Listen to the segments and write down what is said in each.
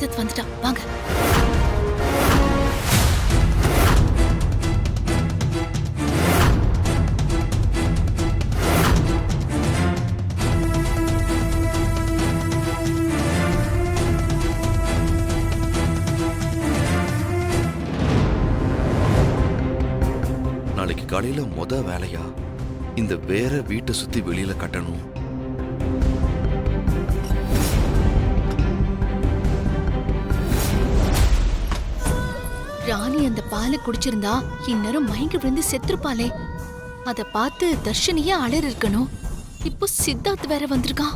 சித்தார்த் வந்துட்டான், வாங்க. நாளைக்கு காலையில வேலையா இந்த வேற வீட்டை சுத்தி வெளியில கட்டணும். ராணி அந்த பாலை குடிச்சிருந்தா இந்நேரம் மயங்கி விழுந்து செத்துருப்பாளே. அத பார்த்து தர்ஷினியே அலறி இருக்கணும். இப்போ சித்தார்த் வேற வந்திருக்கான்.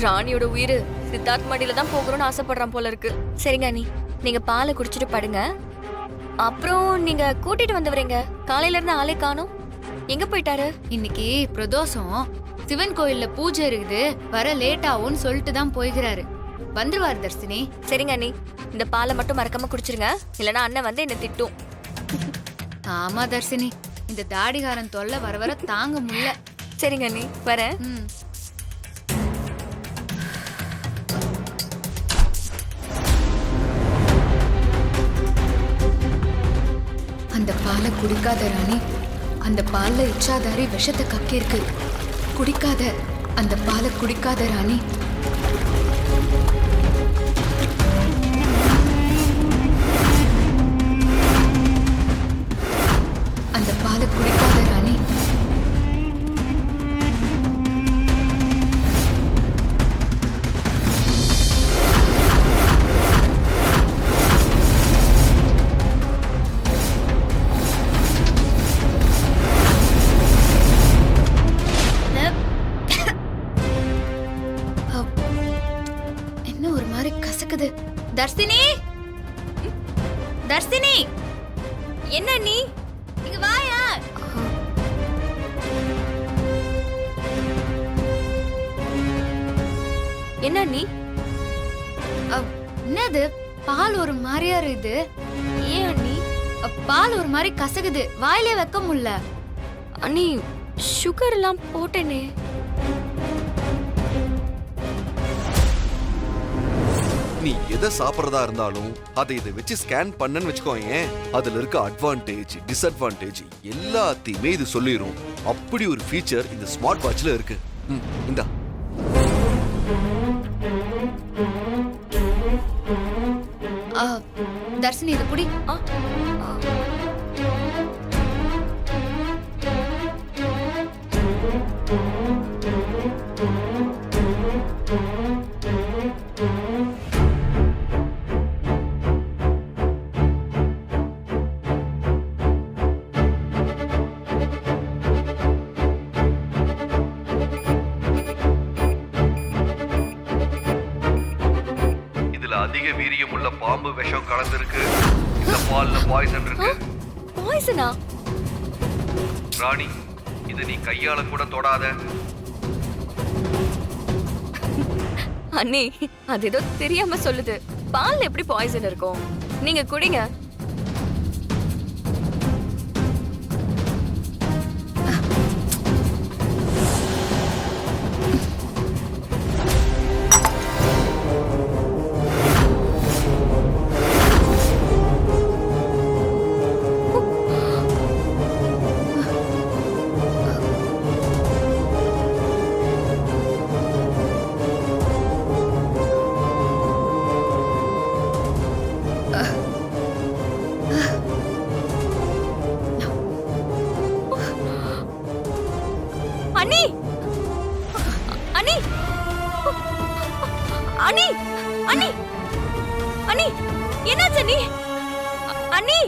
ராணியோட உயிர் சித்தார்த் மடியில தான் போகணும்னு ஆசைப்படுறான் போல இருக்கு. சரிங்க அண்ணி, நீங்க பாலை குடிச்சிட்டு படுங்க. அப்புறம் நீங்க கூட்டிட்டு வந்தவரீங்க, காலையில இருந்து ஆளே காணோம். எங்க போயிட்டாரு? இன்னைக்கு பிரதோஷம், சிவன் கோயில்ல பூஜை இருக்குது, வர லேட் ஆகும்னு சொல்லிட்டு தான் போய்கிறாரு. வந்துருவாரு தர்ஷினி. சரிங்க அண்ணி, இந்த பாலை மட்டும் மறக்காம குடிச்சிருங்க, இல்லனா அண்ணன் வந்து என்ன திட்டும். ஆமா தர்ஷினி, இந்த தாடிகாரன் தொல்லை வர வர தாங்க முடியல. சரிங்க அண்ணி, வரேன். அந்த பாலை குடிக்காத ராணி. அந்த பால்ல இச்சாதாரி விஷத்தை கக்கிருக்கு. குடிக்காத, அந்த பாலை குடிக்காத ராணி. அந்த பாலை குடிக்காத ராணி. தர்ஷினி, தர்ஷினி, என்ன நீ இங்க வாயா. என்ன நீ? என்னது பால் ஒரு மாதிரியா இருக்குது? ஏன் அண்ணி? பால் ஒரு மாதிரி கசகுது, வாயிலே வைக்க முடியல. அண்ணி, சுகர் எல்லாம் போட்டேனே. நீ எதை சாப்பிட்றதா இருந்தாலும் அதை இதை வச்சு ஸ்கேன் பண்ணன்னு வச்சுக்கோங்க. அதுல இருக்க அட்வான்டேஜ், டிஸ்அட்வான்டேஜ் எல்லாத்தையுமே இது சொல்லிரும். அப்படி ஒரு ஃபீச்சர் இந்த ஸ்மார்ட் வாட்ச்ல இருக்கு. இந்தா. தர்ஷினி, இது குடி. அதிக வீரியமுள்ள பாம்பு விஷம் கலந்திருக்கு. இந்த பால்ல பாய்சன் இருக்கு. பாய்சனா? ராணி, இத நீ கையால கூட தொடாத. அண்ணி, அது ஏதோ தெரியாம சொல்லுது. பால்ல எப்படி பாய்சன் இருக்கும்? நீங்க குடிங்க. அண்ணி, அண்ணி, அண்ணி, அண்ணி, அண்ணி, என்னாச்சு அண்ணி? அண்ணி,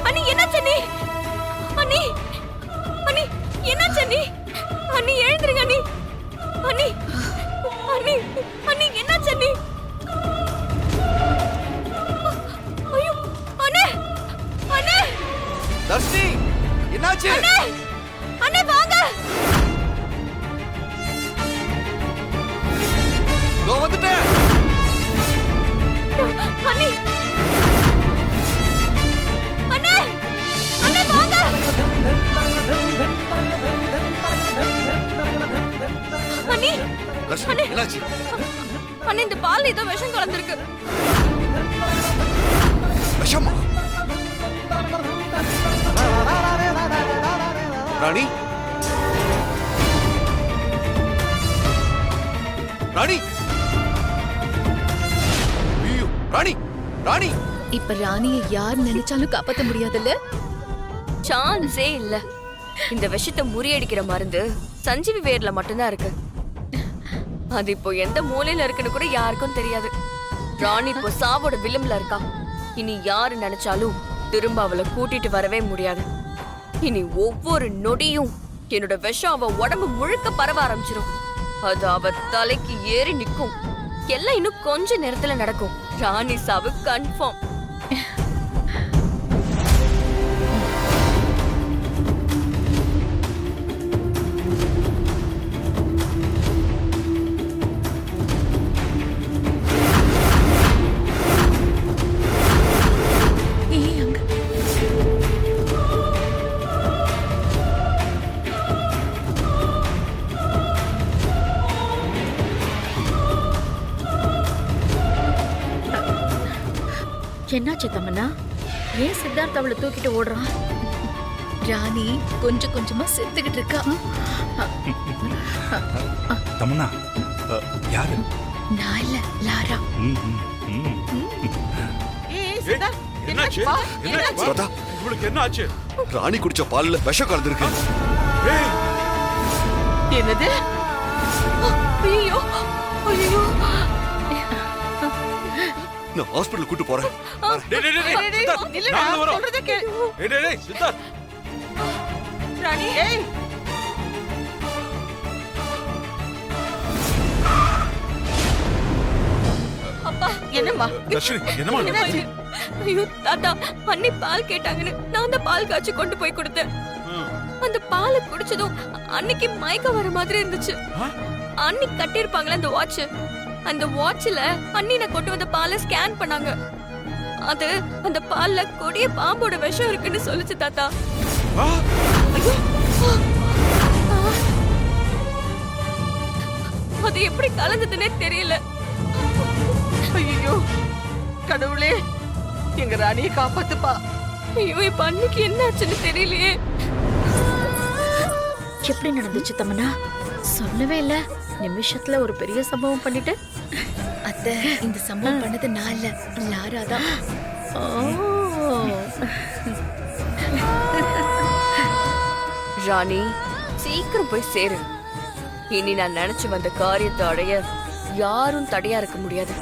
அண்ணி, என்னாச்சு அண்ணி? அண்ணி, அண்ணி, என்னாச்சு அண்ணி? அண்ணி, எழுந்திருங்க அண்ணி. அண்ணி, அண்ணி, அண்ணி, என்னாச்சு அண்ணி? ஐயோ, அண்ணே, அண்ணே, தர்ஷினி, என்னாச்சு? அண்ணே, அண்ணே, வாங்க. இதோ வந்துட்டேன். அண்ணி, அண்ணே, அண்ணே, வாங்க. பால் ஏதோ விஷம் கலந்துருக்கு. விஷமா? ராணி ராணி ஐயோ ராணி ராணி இப்ப ராணியை யார் நினைச்சாலும் காப்பாத்த முடியாதுல்ல? சான்ஸே இல்ல. இந்த விஷத்தை முறியடிக்கிற மருந்து சஞ்சீவி வேர்ல மட்டும்தான் இருக்கு. அது இப்போ எந்த மூலையில இருக்குன்னு கூட யாருக்கும் தெரியாது. ராணி இப்போ சாவோட விளிம்புல இருக்கா. இனி யாரு நினைச்சாலும் திரும்ப அவளை கூட்டிட்டு வரவே முடியாது. இனி ஒவ்வொரு நொடியும் என்னோட விஷம் அவ உடம்பு முழுக்க பரவ ஆரம்பிச்சிடும். அது அவ தலைக்கு ஏறி நிக்கும். எல்லாம் இன்னும் கொஞ்ச நேரத்துல நடக்கும். ராணி சாவு கன்ஃபார்ம். என்னாச்சு தமன்னா? ஏன் சித்தார்த் அவளை தூக்கிட்டு ஓடுறான்? ராணி கொஞ்சம் கொஞ்சமா செத்துக்கிட்டு இருக்கா. தமன்னா யாரு? நான் இல்ல, லாரா. ராதா, இவளுக்கு என்ன ஆச்சு? ராணி குடிச்ச பால்ல விஷம் கலந்துருக்கு. என்னது? ஐயோ ஐயோ, நான் ஹாஸ்பிடல் கூட்டு போறேன். இல்லடா, சொல்றத கேளு. சித்தார்த், ராணி, ஏய், அப்பா என்னம்மா? தர்ஷினி, என்னம்மா என்னாச்சு? ஐயோ தாத்தா, அண்ணி பால் கேட்டாங்கன்னு நான் அந்த பால் காய்ச்சி கொண்டு போய் கொடுத்தேன். அந்த பாலை குடிச்சதும் அன்னைக்கு மயக்கம் வர மாதிரி இருந்துச்சு. அன்னி கட்டியிருப்பாங்களே அந்த வாட்ச், அந்த வாட்ச்ல அண்ணி நான் கொண்டு வந்த பாலை ஸ்கேன் பண்ணாங்க. அது அந்த பால்ல கொடிய பாம்போட விஷம் இருக்குன்னு சொல்லுச்சு தாத்தா. ஐயோ, அது எப்படி கலந்ததுன்னே தெரியல. ஐயோ, கடவுளே, எங்க ராணியை காப்பாத்துப்பா. ஐயோ, இப்ப அன்னைக்கு என்ன ஆச்சுன்னு தெரியலையே. எப்படி நடந்துச்சு தமன்னா? சொல்லவே இல்ல. நிமிஷத்துல ஒரு பெரிய சம்பவம் பண்ணிட்டு. அத்தை, இந்த சம்பவம் பண்ணது நான் இல்ல, லாரா தான். ராணி, சீக்கிரம் போய் சேரு. இனி நான் நினைச்சு வந்த காரியத்தை அடைய யாரும் தடையா இருக்க முடியாது.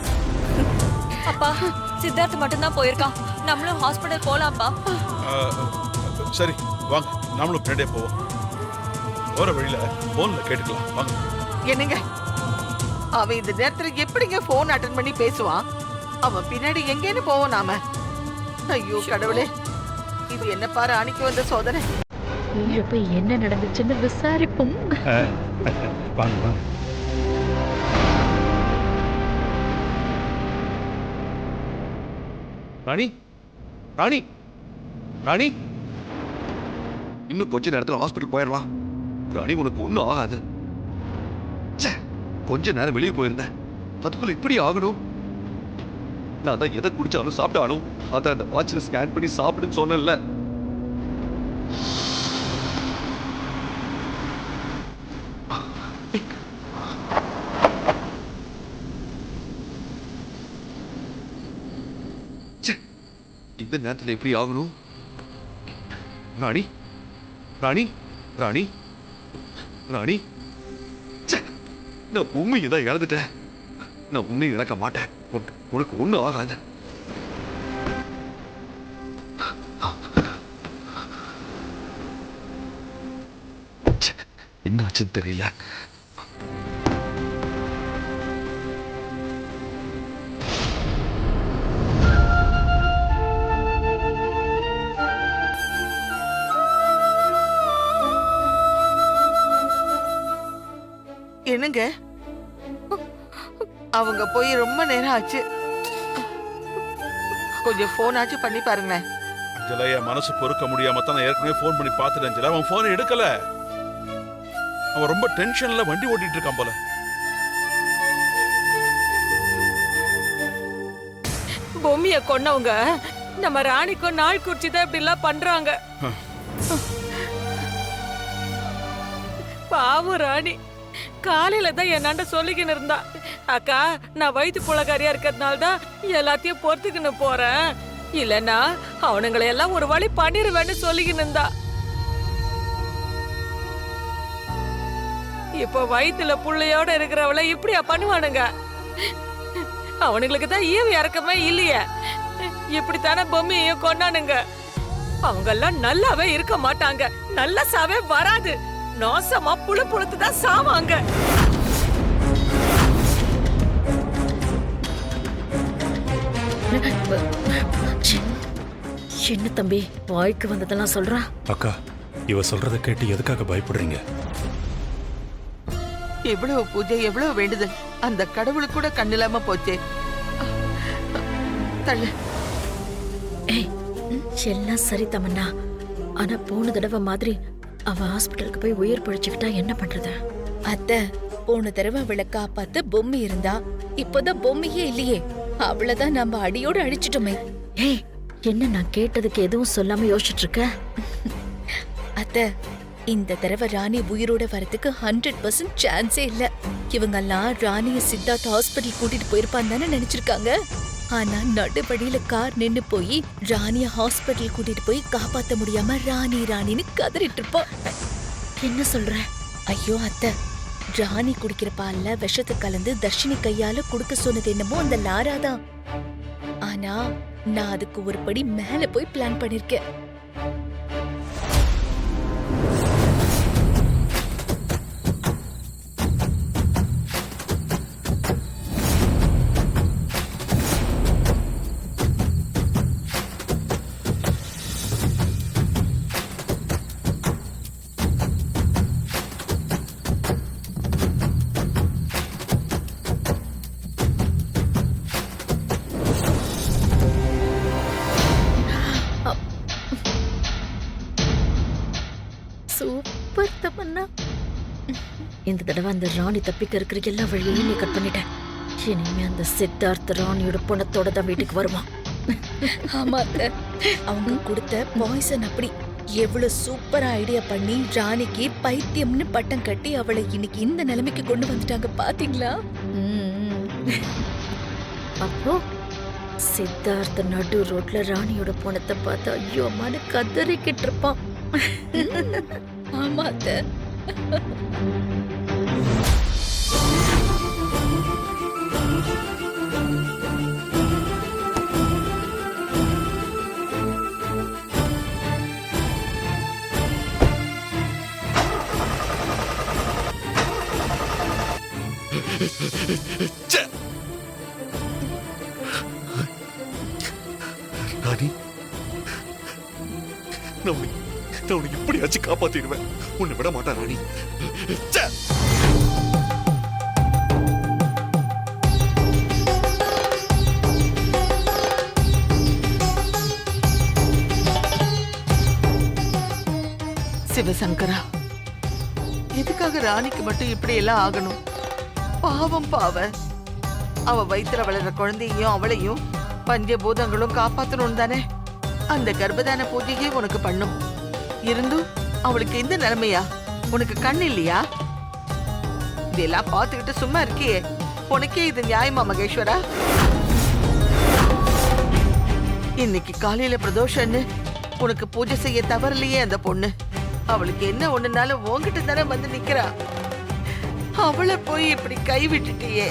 அப்பா, சித்தார்த் மட்டும்தான் போயிருக்கான். நம்மளும் ஹாஸ்பிடல் போலாம்ப்பா. சரி வாங்க, நாமளும் பின்னாடியே போவோம். போற வழியில போன்ல கேட்டுக்கலாம் வாங்க. என்னங்க, அவன் இந்த நேரத்துல எப்படிங்க போன் அட்டன் பண்ணி பேசுவான்? அவன் பின்னாடி எங்கேன்னு போவோம் நாம. ஐயோ கடவுளே, இது என்ன பாரு அன்னைக்கு வந்த சோதனை. இப்ப என்ன நடந்துச்சுன்னு விசாரிப்போம். வாங்க வாங்க. ராணி ராணி ராணி, இன்னும் கொஞ்ச நேரத்துல ஹாஸ்பிடல் போயிடலாம். ராணி, உனக்கு ஒண்ணும் ஆகாது. கொஞ்ச நேரம் வெளியே போயிருந்தேன், அதுக்குள்ள இப்படி ஆகணும். நான் தான் எதை குடிச்சாலும் சாப்பிட்டாலும் அதை அந்த வாட்சில் ஸ்கேன் பண்ணி சாப்பிடுன்னு சொன்னேன்ல. இந்த நேரத்தில் எப்படி ஆகணும்? ராணி ராணி ராணி ராணி, நான் உண்மையை தான் இழந்துட்டேன். நான் உண்மையை இழக்க மாட்டேன். உனக்கு ஒன்றும் ஆகாது. என்ன ஆச்சுன்னு தெரியல. என்னங்க, அவங்க போய் ரொம்ப நேரம் ஆச்சு. கொஞ்சம் போன் ஆச்சு பண்ணி பாருங்களேன். அஞ்சலா, என் மனசு பொறுக்க முடியாம தான் நான் ஏற்கனவே போன் பண்ணி பார்த்துட்டேன். அஞ்சலா, அவன் போனை எடுக்கல. அவன் ரொம்ப டென்ஷன்ல வண்டி ஓட்டிட்டு இருக்கான் போல. பொம்மிய கொன்னவங்க நம்ம ராணிக்கும் நாள் குறிச்சுதான் இப்படி எல்லாம் பண்றாங்க. பாவம் ராணி காலையில தான் என்னாண்ட சொல்லிக்கின்னு இருந்தா, அக்கா நான் வயிற்று புலகாரியா இருக்கிறதுனால தான் எல்லாத்தையும் பொறுத்துக்கின்னு போறேன், இல்லன்னா அவனுங்களை எல்லாம் ஒரு வழி பண்ணிருவேன்னு சொல்லிக்கின்னு இருந்தா. இப்போ வயிற்றுல புள்ளையோட இருக்கிறவளை இப்படியா பண்ணுவானுங்க? அவனுங்களுக்கு தான் ஈவு இறக்கமே இல்லையே, இப்படித்தானே பொம்மையையும் கொண்டானுங்க. அவங்க எல்லாம் நல்லாவே இருக்க மாட்டாங்க, நல்ல சாவே வராது, நாசமா புழு புழுத்து தான் சாவாங்க. என்ன தம்பி வாய்க்கு வந்ததெல்லாம் சொல்றா? அக்கா, இவ சொல்றத கேட்டு எதுக்காக பயப்படுறீங்க? எவ்வளவு பூஜை, எவ்வளவு வேண்டுதல், அந்த கடவுளுக்கு கூட கண்ணில்லாம போச்சே. தள்ளு. ஏய், எல்லாம் சரி தமன்னா. ஆனா போன தடவை மாதிரி அவ ஹாஸ்பிட்டலுக்கு போய் உயிர் பிழைச்சுக்கிட்டா என்ன பண்றது? அத்தை, போன தடவை அவளை காப்பாத்து பொம்மை இருந்தா, இப்போதான் பொம்மையே இல்லையே, அவளதான் நம்ம அடியோடு அழிச்சிட்டோமே. ஏய், என்ன நான் கேட்டதுக்கு எதுவும் சொல்லாம யோசிச்சுட்டு இருக்க? அத்தை, இந்த தடவை ராணி உயிரோட வரதுக்கு 100% சான்ஸே இல்ல. இவங்கெல்லாம் ராணிய சித்தார்த் ஹாஸ்பிட்டல் கூட்டிட்டு போயிருப்பான்னு தானே நினைச்சிருக்காங்க. ஆனா நடுவழியில கார் நின்னு போய் ராணிய ஹாஸ்பிட்டல் கூட்டிட்டு போய் காப்பாத்த முடியாம ராணி ராணின்னு கதறிட்டு இருப்போம். என்ன சொல்ற? ஐயோ அத்தை, ராணி குடிக்கிற பால்ல விஷத்தை கலந்து தர்ஷினி கையால குடுக்க சொன்னது என்னமோ அந்த லாரா தான். ஆனா நான் அதுக்கு ஒரு படி மேல போய் பிளான் பண்ணிருக்கேன். சூப்பர் தமன்னா. இந்த தடவை அந்த ராணி தப்பிக்க இருக்கிற எல்லா வழியையும் நீ கட் பண்ணிட்ட. இனிமே அந்த சித்தார்த்த ராணியோட பணத்தோட தான் வீட்டுக்கு வருவான். ஆமா அத்தை, அவங்க கொடுத்த பாய்சன் அப்படி எவ்வளவு சூப்பரா ஐடியா பண்ணி ராணிக்கு பைத்தியம்னு பட்டம் கட்டி அவளை இன்னைக்கு இந்த நிலைமைக்கு கொண்டு வந்துட்டாங்க பாத்தீங்களா? அப்போ சித்தார்த்த நடு ரோட்ல ராணியோட பணத்தை பார்த்து ஐயோ அம்மானு கதறிக்கிட்டு இருப்பான். ஆமா அத்தை. ராணி, நான் உன்னை இப்படியாச்சும் காப்பாத்திடுவேன், உன்னை விட மாட்டேன் ராணி. ச்சே! சிவசங்கரா, எதுக்காக ராணிக்கு மட்டும் இப்படி எல்லாம் ஆகணும்? பாவம் பாவ. அவ வயித்துல வளர்ற குழந்தையும் அவளையும் பஞ்சபூதங்களும் காப்பாத்தணும் தானே அந்த கர்ப்பதான பூஜையே உனக்கு பண்ணும். இருந்தும் அவளுக்கு இந்த நிலைமையா? உனக்கு கண் இல்லையா? இதெல்லாம் பார்த்துக்கிட்டு சும்மா இருக்கியே, உனக்கே இது நியாயமா மகேஸ்வரா? இன்னைக்கு காலையில பிரதோஷன்னு உனக்கு பூஜை செய்ய தவறலையே அந்த பொண்ணு. அவளுக்கு என்ன ஒண்ணுனாலும் உன்கிட்ட தானே வந்து நிக்கிறா. அவளை போய் இப்படி கை விட்டுட்டியே.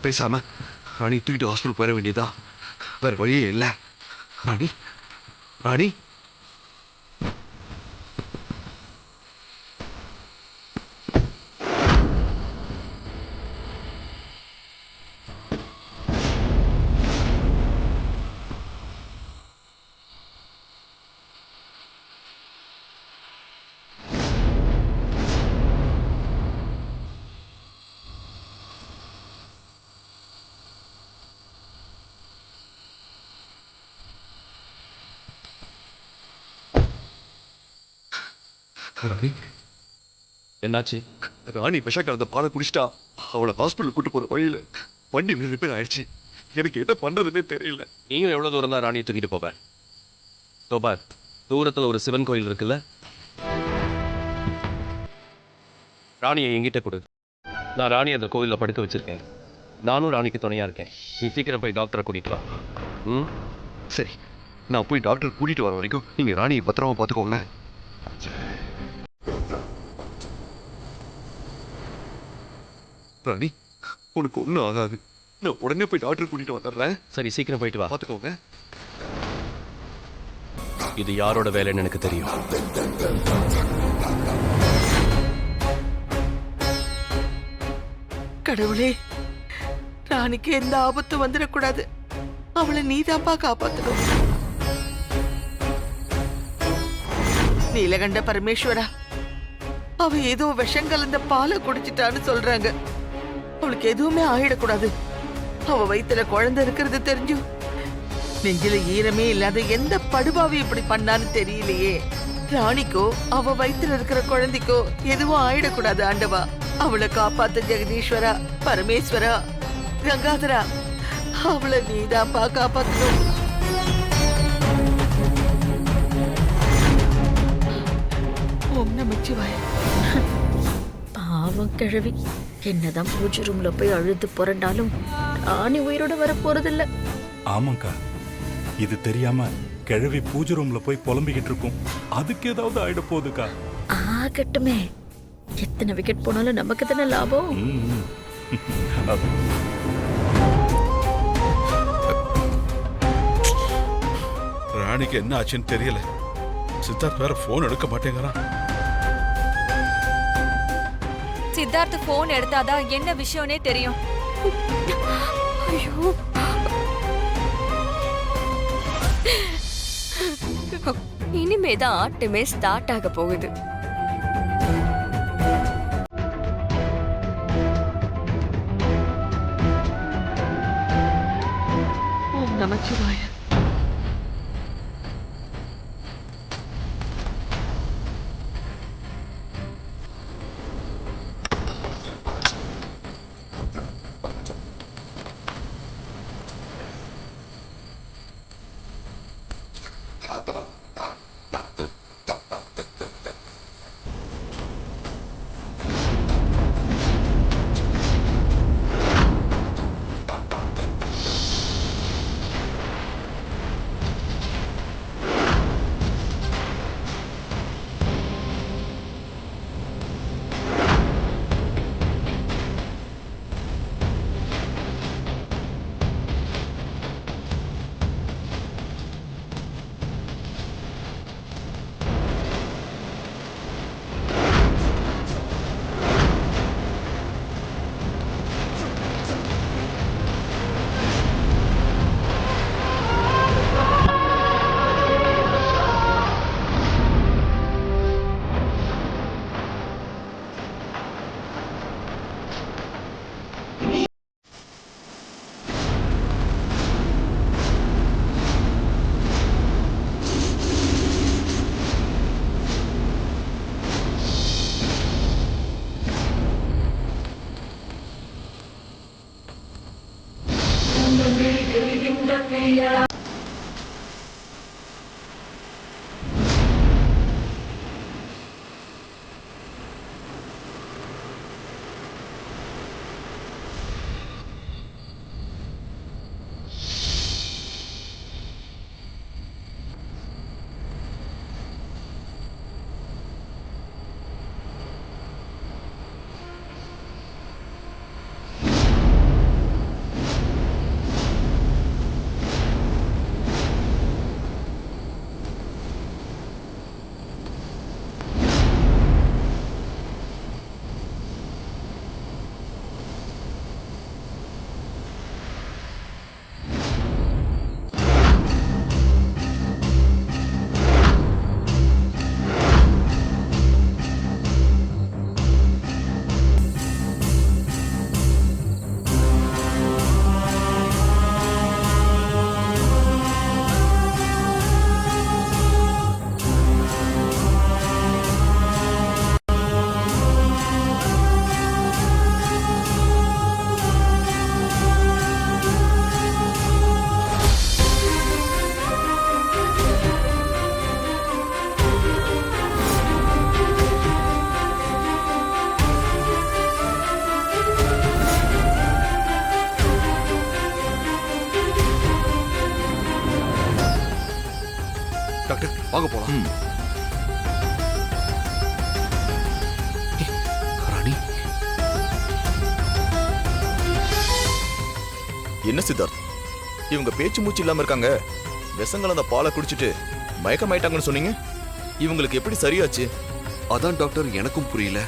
பேசாம ராணி தூக்கிட்டு ஹாஸ்பிட்டல் போயிட வேண்டியதா, வேற வழியே இல்லை. ராணி, ராணி, ராணி, என்னாச்சு? ராணி விஷ கலந்த பாலை குடிச்சிட்டா. அவளை ஹாஸ்பிட்டல் கூட்டு போற வழியில வண்டி ரிப்பேர் ஆயிடுச்சு. எனக்கு என்ன பண்றதுன்னே தெரியல. நீயும் எவ்வளவு தூரம் தான் ராணியை தூக்கிட்டு போவேன்? தோபார், தூரத்துல ஒரு சிவன் கோயில் இருக்குல்ல, ராணியை என்கிட்ட கொடு. நான் ராணி அந்த கோயிலில் படுக்க வச்சிருக்கேன். நானும் ராணிக்கு துணையா இருக்கேன். நீ சீக்கிரம் போய் டாக்டரை கூட்டிட்டு வா. ம், சரி, நான் போய் டாக்டர் கூட்டிட்டு வர வரைக்கும் நீங்க ராணியை பத்திரமா பார்த்துக்கோங்க. ராணி, உனக்கு ஒன்றும் ஆகாது. நான் உடனே போய் டாக்டர் கூட்டிட்டு வந்துடுறேன். சரி, சீக்கிரம் போயிட்டு வா. பார்த்துக்கோங்க. இது யாரோட வேலைன்னு எனக்கு தெரியும். கடவுளே, ராணிக்கு எந்த ஆபத்தும் வந்துடக்கூடாது. அவளை நீதாப்பா காப்பாத்தணும். நீலகண்ட பரமேஸ்வரா, அவ ஏதோ விஷம் கலந்த பாலை குடிச்சிட்டான்னு சொல்றாங்க. அவளுக்கு எதுவுமே ஆயிடக்கூடாது. அவ வயித்துல குழந்தை இருக்கிறது தெரிஞ்சும் நெஞ்சில ஈரமே இல்லாத எந்த படுபாவி இப்படி பண்ணான்னு தெரியலையே. ராணிக்கோ அவ வயித்துல இருக்கிற குழந்தைக்கோ எதுவும் ஆயிடக்கூடாது ஆண்டவா. அவளை காப்பாத்த ஜெகதீஸ்வரா, பரமேஸ்வரா, கங்காதரா, அவளை நீதாப்பா காப்பாத்தணும். ஓம் நமச்சிவாய. பாவம் கிழவி, என்னதான் பூஜை ரூம்ல போய் அழுது புரண்டாலும் ராணி உயிரோட வர போறதில்ல. ஆமாக்கா, இது தெரியாம கிழவி பூஜை ரூம்ல போய் புலம்பிக்கிட்டு இருக்கும். அதுக்கு ஏதாவது ஆயிட போகுதுக்கா. ஆகட்டுமே, எத்தனை விக்கெட் போனாலும் நமக்கு தானே லாபம். ம். ராணிக்கு என்ன ஆச்சுன்னு தெரியல. சித்தார்த் வேற போன் எடுக்க மாட்டேங்கிறான். சித்தார்த் போன் எடுத்தாதான் என்ன விஷயம்னே தெரியும். ஐயோ, இனிமேதான் ஆட்டமே ஸ்டார்ட் ஆக போகுது. ஓம் நமச்சிவாய. வாங்க போலாம். ம். ராணி என்ன சித்தார்த், இவங்க பேச்சு மூச்சு இல்லாம இருக்காங்க. விஷங்கள் அந்த பாலை குடிச்சிட்டு மயக்கமாயிட்டாங்கன்னு சொன்னீங்க. இவங்களுக்கு எப்படி சரியாச்சு? அதான் டாக்டர் எனக்கும் புரியல.